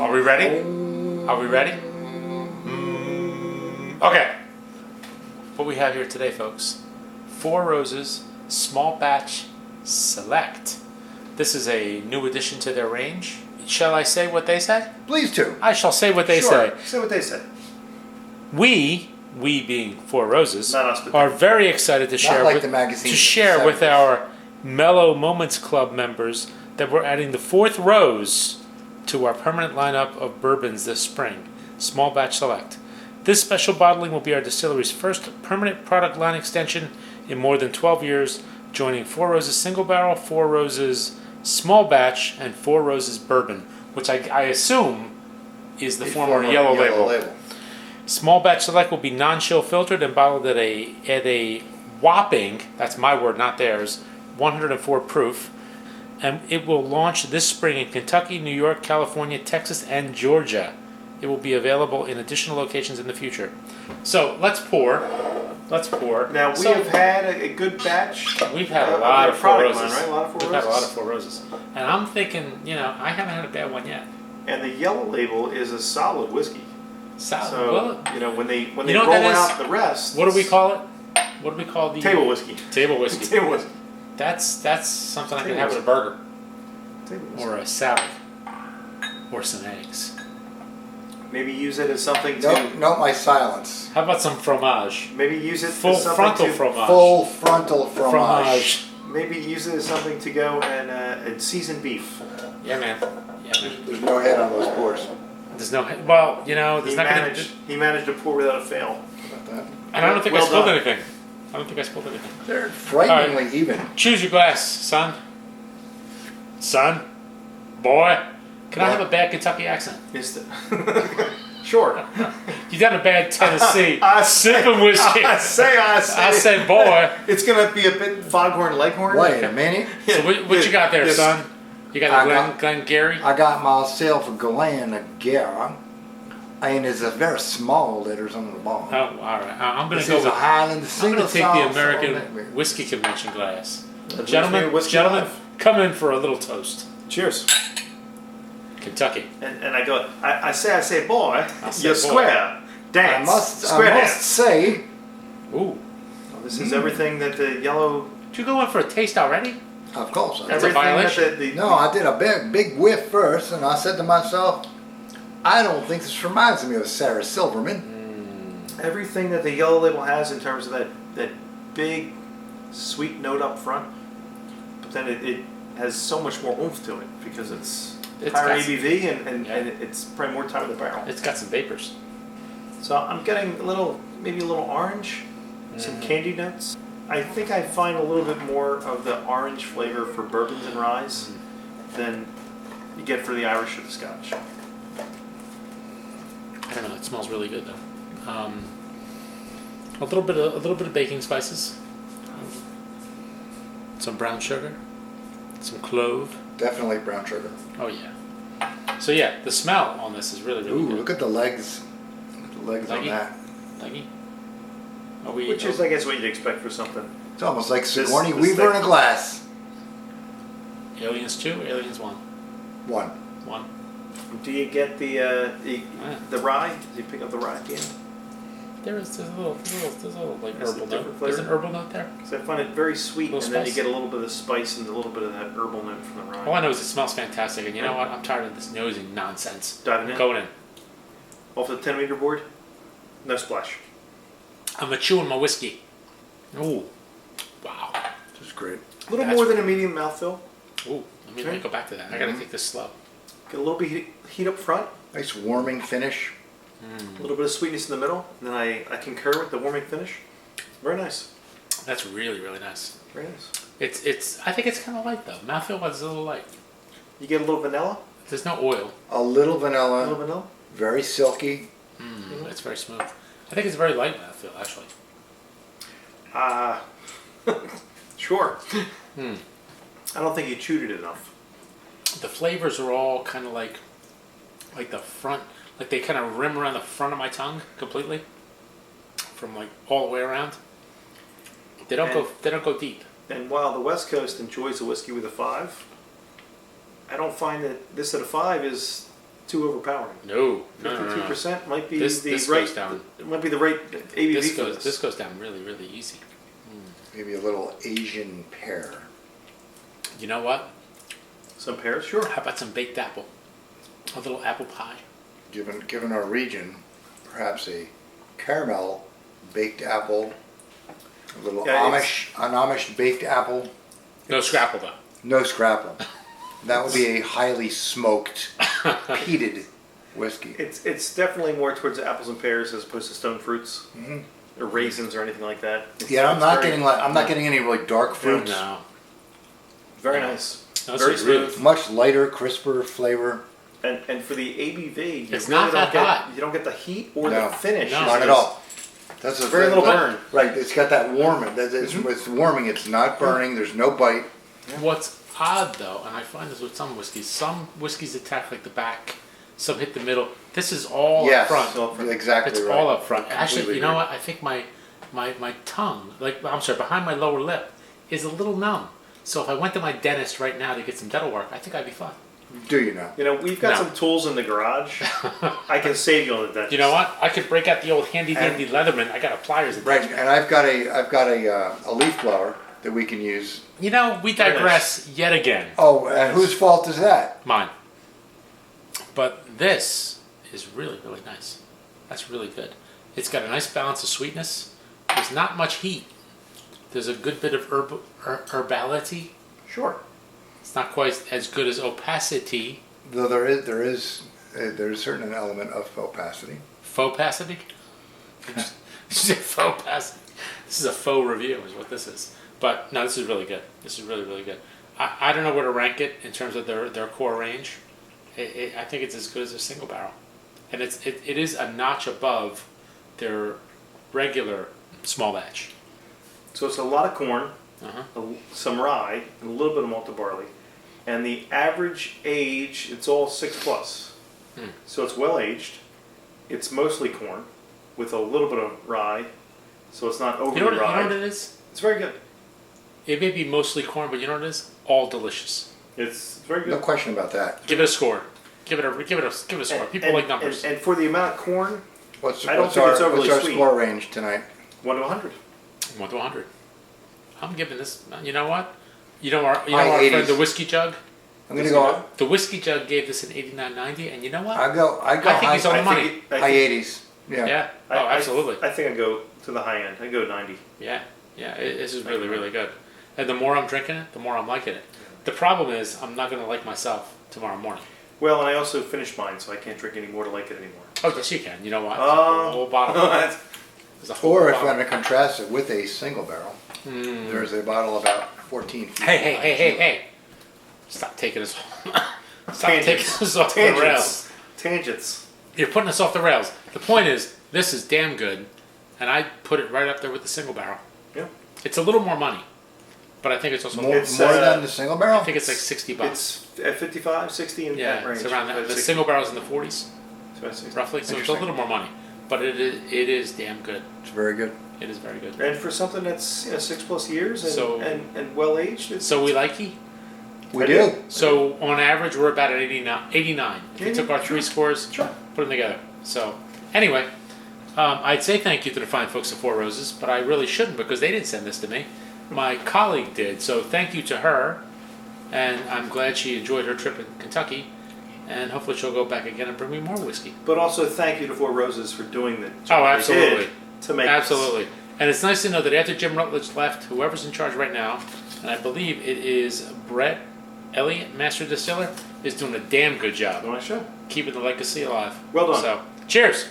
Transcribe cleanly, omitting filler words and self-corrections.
Are we ready? Are we ready? Okay. What we have here today, folks. Four Roses Small Batch Select. This is a new addition to their range. Shall I say what they say? Please do. I shall say what they say. Say what they say. We being Four Roses, Not us, but are very excited to share, like with, the magazine to share with 70s. our Mellow Moments Club members that we're adding the fourth rose to our permanent lineup of bourbons this spring, Small Batch Select. This special bottling will be our distillery's first permanent product line extension in more than 12 years, joining Four Roses Single Barrel, Four Roses Small Batch, and Four Roses Bourbon, which I assume is the former Yellow Label. Small Batch Select will be non-chill filtered and bottled at a whopping, that's my word, not theirs, 104 proof. And it will launch this spring in Kentucky, New York, California, Texas, and Georgia. It will be available in additional locations in the future. So let's pour. Now we have had a good batch. We've had a lot of Four Roses. Line, right? A lot of Four We've Roses. had a lot of Four Roses. And I'm thinking, I haven't had a bad one yet. And the Yellow Label is a solid whiskey. Solid. So well, when they you know roll what that out is? the rest. What do we call it? What do we call the Table whiskey. Table whiskey. Table whiskey. That's something I can Table have with a burger Table whiskey. or a salad or some eggs. Maybe use it as something to. No, my silence. How about some fromage? Maybe use it Full as something frontal to. fromage. Full frontal fromage. Maybe use it as something to go and season beef. Yeah, man. There's no head on those pours. There's no. Well, there's not gonna. He managed to pour without a fail. How about that? And I don't think I Well spilled done. anything. I don't think I spilled anything. They're frighteningly even. Choose your glass, son. Son, boy. Can I have a bad Kentucky accent? Sure. You done a bad Tennessee I sipping whiskey. I say, boy. It's gonna be a bit foghorn leghorn. Wait a minute. So what you got there, Yes. son? You got the Glengarry? I got myself a Glengarry, and it's a very small letters on the bottom. Oh, all right. I'm going This to go is a with. Highland I'm single going to take the salt American salt. Whiskey Convention glass. Gentlemen, Gentlemen, come in for a little toast. Cheers. Kentucky. And I go. I say, boy, say, you're boy. square. Dance. I must dance. say, Ooh. This is everything that the yellow. Did you go in for a taste already? of course. That's a everything that violation. No, I did a big whiff first, and I said to myself, I don't think this reminds me of Sarah Silverman. Everything that the Yellow Label has in terms of that big sweet note up front, but then it has so much more oomph to it because it's higher got ABV and it's probably more time in the barrel. It's got some vapors. So I'm getting maybe a little orange, some candy notes. I think I find a little bit more of the orange flavor for bourbons and ryes than you get for the Irish or the Scotch. I don't know. It smells really good though. A little bit of baking spices. Some brown sugar. Some clove. Definitely brown sugar. Oh yeah. So yeah, the smell on this is really Ooh, good. look at the legs. Look at the legs on Leggy? that. Leggy? Which is, I guess, what you'd expect for something. It's almost like Sigourney this Weaver in thick. a glass. Aliens 2, Aliens 1. One. Do you get the rye? Do you pick up the rye at the end? There's a little like There's a herbal different note. There's an flavor? herbal note there. Because I find it very sweet, Little and then you spice? get a little bit of spice and a little bit of that herbal note from the rye. All I know is it smells fantastic, and you know what? I'm tired of this nosing nonsense. Diving in? Going in. Off the 10-meter board? No splash. I'm chewing my whiskey. Ooh. Wow. This is great. A little That's more than a medium mouthfeel. Ooh. Let me go back to that. I gotta take this slow. Get a little bit heat up front. Nice warming finish. A little bit of sweetness in the middle. And then I concur with the warming finish. Very nice. That's really, really nice. Very nice. It's. I think it's kind of light though. Mouthfeel was a little light. You get a little vanilla. There's no oil. A little A vanilla. little vanilla. Very silky. It's very smooth. I think it's very light mouthfeel actually. Sure. I don't think you chewed it enough. The flavors are all kind of like the front, like they kind of rim around the front of my tongue completely, from like all the way around. They don't go deep. And while the West Coast enjoys a whiskey with a 5, I don't find that this at a 5 is too overpowering. No, 52% might be This the goes right. down. It might be the right ABV This for goes. This goes down really, really easy. Maybe a little Asian pear. You know what? Some pears, sure. How about some baked apple? A little apple pie. Given our region, perhaps a caramel baked apple, a little Yeah, an Amish baked apple. No scrapple though. No scrapple. That would be a highly smoked, peated whiskey. It's definitely more towards the apples and pears as opposed to stone fruits or raisins or anything like that. Yeah, I'm it's not very- getting any really dark fruits. No. Very nice. No, Very it's really- smooth. Much lighter, crisper flavor. And for the ABV, you It's really not that don't hot. get, you don't get the heat or No. the finish. No. Not at all. That's a Very little that- burn. Right, it's got that warming. It's warming. It's not burning. There's no bite. What's odd though, and I find this with some whiskeys. Some whiskeys attack like the back. Some hit the middle. This is all Yes, up front. It's all front. exactly It's right. all up front. Actually, Completely you know agree. what? I think my tongue, behind my lower lip, is a little numb. So if I went to my dentist right now to get some dental work, I think I'd be fine. Do you know? You know, we've got No. some tools in the garage. I can save you on the dentist. You know what? I could break out the old handy dandy Leatherman. I got a pliers. Right, and I've got a leaf blower that we can use. You know, we digress yet again. Oh, and whose fault is that? Mine. But this is really, really nice. That's really good. It's got a nice balance of sweetness. There's not much heat. There's a good bit of herbality. Sure. It's not quite as good as opacity. Though there's a certain element of opacity. Faux-pacity? Faux-pacity. This is a faux review is what this is. But no, this is really good. This is really, really good. I don't know where to rank it in terms of their core range. I think it's as good as a single barrel. And it is a notch above their regular small batch. So it's a lot of corn, Uh-huh. some rye, and a little bit of malted barley. And the average age, it's all 6+. So it's well aged. It's mostly corn with a little bit of rye. So it's not overly You know rye. what it is? It's very good. It may be mostly corn, but you know what it is? All delicious. It's very good. No question about that. Give it a score. Give it a score. People like numbers. And for the amount of corn, What's I don't what's think our it's overly what's our sweet. score range tonight? 1 to 100. 1 to 100. I'm giving this. You know what? You know High our 80s. friend the whiskey jug. I'm gonna go. The whiskey jug gave this an 89.90, and you know what? I go I think he's on the I money. think it- high 80s. Yeah. Yeah. Oh, absolutely. I think I go to the high end. I go 90. Yeah. This is really, really good. And the more I'm drinking it, the more I'm liking it. The problem is, I'm not going to like myself tomorrow morning. Well, and I also finished mine, so I can't drink any more to like it anymore. Oh, yes, you can. You know what? Oh. A whole bottle. That's- There's a whole Or if bottle. I'm going to contrast it with a single barrel, there's a bottle about 14 feet. Hey. Stop taking us taking us off the rails. Tangents. You're putting us off the rails. The point is, this is damn good, and I put it right up there with the single barrel. Yeah. It's a little more money, but I think it's also More, It's, more than the single barrel? I think it's like $60. It's at 55, 60 in Yeah, that range. it's around that. The 60. single barrel's in the 40s, It's about 60. roughly, so it's a Interesting. little more money. But it is damn good. It's very good. It is very good. And for something that's 6+ years and, So- and well aged, it's So we like it. We I do. do. So on average, we're about at 89. We took our 3 scores, Sure. put them together. So anyway, I'd say thank you to the fine folks at Four Roses, but I really shouldn't because they didn't send this to me. My colleague did. So thank you to her, and I'm glad she enjoyed her trip in Kentucky, and hopefully she'll go back again and bring me more whiskey. But also thank you to Four Roses for doing the job Oh, they absolutely. did to make Absolutely. And it's nice to know that after Jim Rutledge left, whoever's in charge right now, and I believe it is Brent Elliott, Master Distiller, is doing a damn good job this. On my show. keeping the legacy alive. Well done. So, cheers.